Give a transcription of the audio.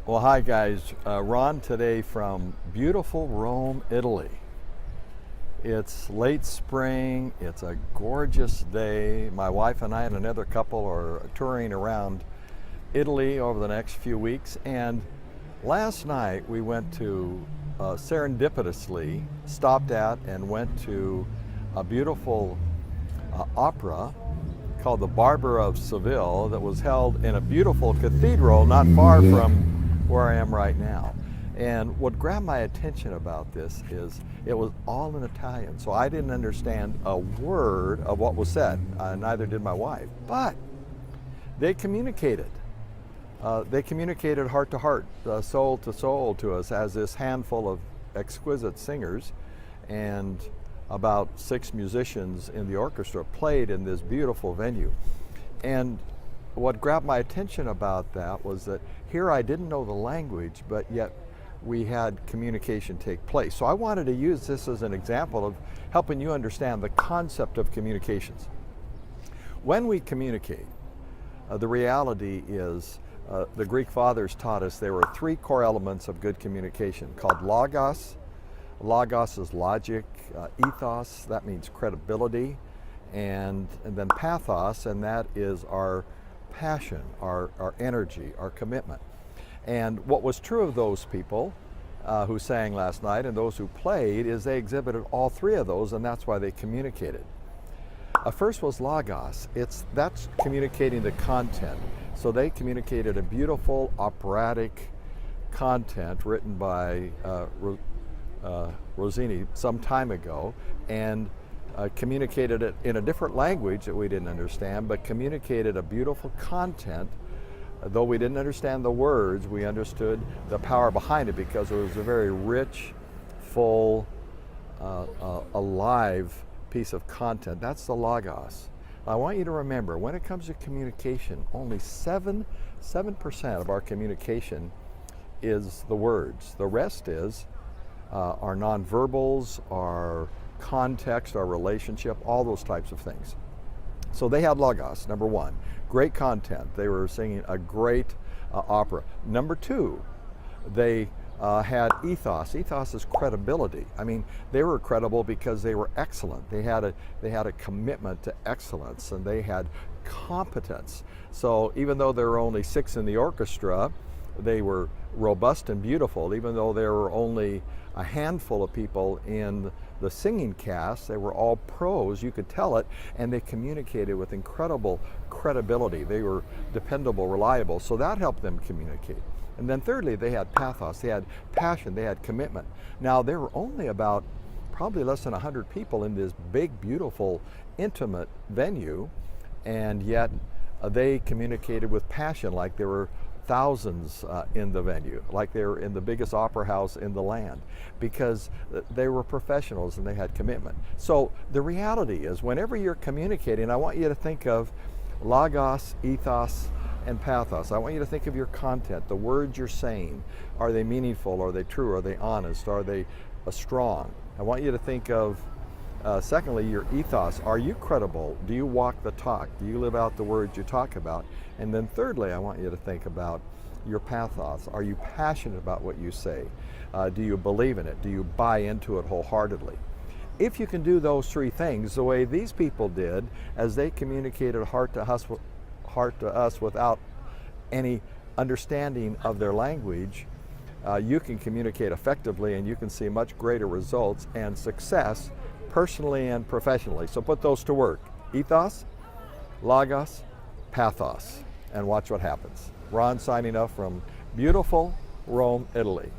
Well, hi guys. Ron today from beautiful Rome, Italy. It's late spring. It's a gorgeous day. My wife and I and another couple are touring around Italy over the next few weeks. And last night we went to serendipitously stopped at and went to a beautiful opera called The Barber of Seville that was held in a beautiful cathedral not far from where I am right now. And what grabbed my attention about this is it was all in Italian, so I didn't understand a word of what was said. Neither did my wife, but they communicated. They communicated heart to heart, soul to soul to us as this handful of exquisite singers and about 6 musicians in the orchestra played in this beautiful venue. And what grabbed my attention about that was that here I didn't know the language, but yet we had communication take place. So I wanted to use this as an example of helping you understand the concept of communications. When we communicate, the reality is the Greek fathers taught us there were 3 core elements of good communication called logos. Logos is logic, ethos, that means credibility, and then pathos, and that is our passion, our energy, our commitment. And what was true of those people who sang last night and those who played is they exhibited all 3 of those, and that's why they communicated. First was logos. That's communicating the content. So they communicated a beautiful operatic content written by Rossini some time ago, and communicated it in a different language that we didn't understand, but communicated a beautiful content. Though we didn't understand the words, we understood the power behind it because it was a very rich, full, alive piece of content. That's the logos. I want you to remember, when it comes to communication, only 7% of our communication is the words. The rest is our nonverbals, our context, our relationship, all those types of things. So they had logos, number 1. Great content. They were singing a great opera. Number 2, they had ethos. Ethos is credibility. I mean, they were credible because they were excellent. They had a commitment to excellence, and they had competence. So even though there were only 6 in the orchestra, they were robust and beautiful. Even though there were only a handful of people in the singing cast, they were all pros, you could tell it, and they communicated with incredible credibility. They were dependable, reliable, so that helped them communicate. And then thirdly, they had pathos, they had passion, they had commitment. Now, there were only about probably less than 100 people in this big, beautiful, intimate venue, and yet they communicated with passion like there were thousands in the venue, like they were in the biggest opera house in the land, because they were professionals and they had commitment. So the reality is, whenever you're communicating, I want you to think of logos, ethos, and pathos. I want you to think of your content, the words you're saying. Are they meaningful? Are they true? Are they honest? Are they strong? I want you to think of secondly, your ethos. Are you credible? Do you walk the talk? Do you live out the words you talk about? And then thirdly, I want you to think about your pathos. Are you passionate about what you say? Do you believe in it? Do you buy into it wholeheartedly? If you can do those 3 things the way these people did, as they communicated heart to us without any understanding of their language, you can communicate effectively, and you can see much greater results and success personally and professionally. So put those to work: ethos, logos, pathos, and watch what happens. Ron signing off from beautiful Rome, Italy.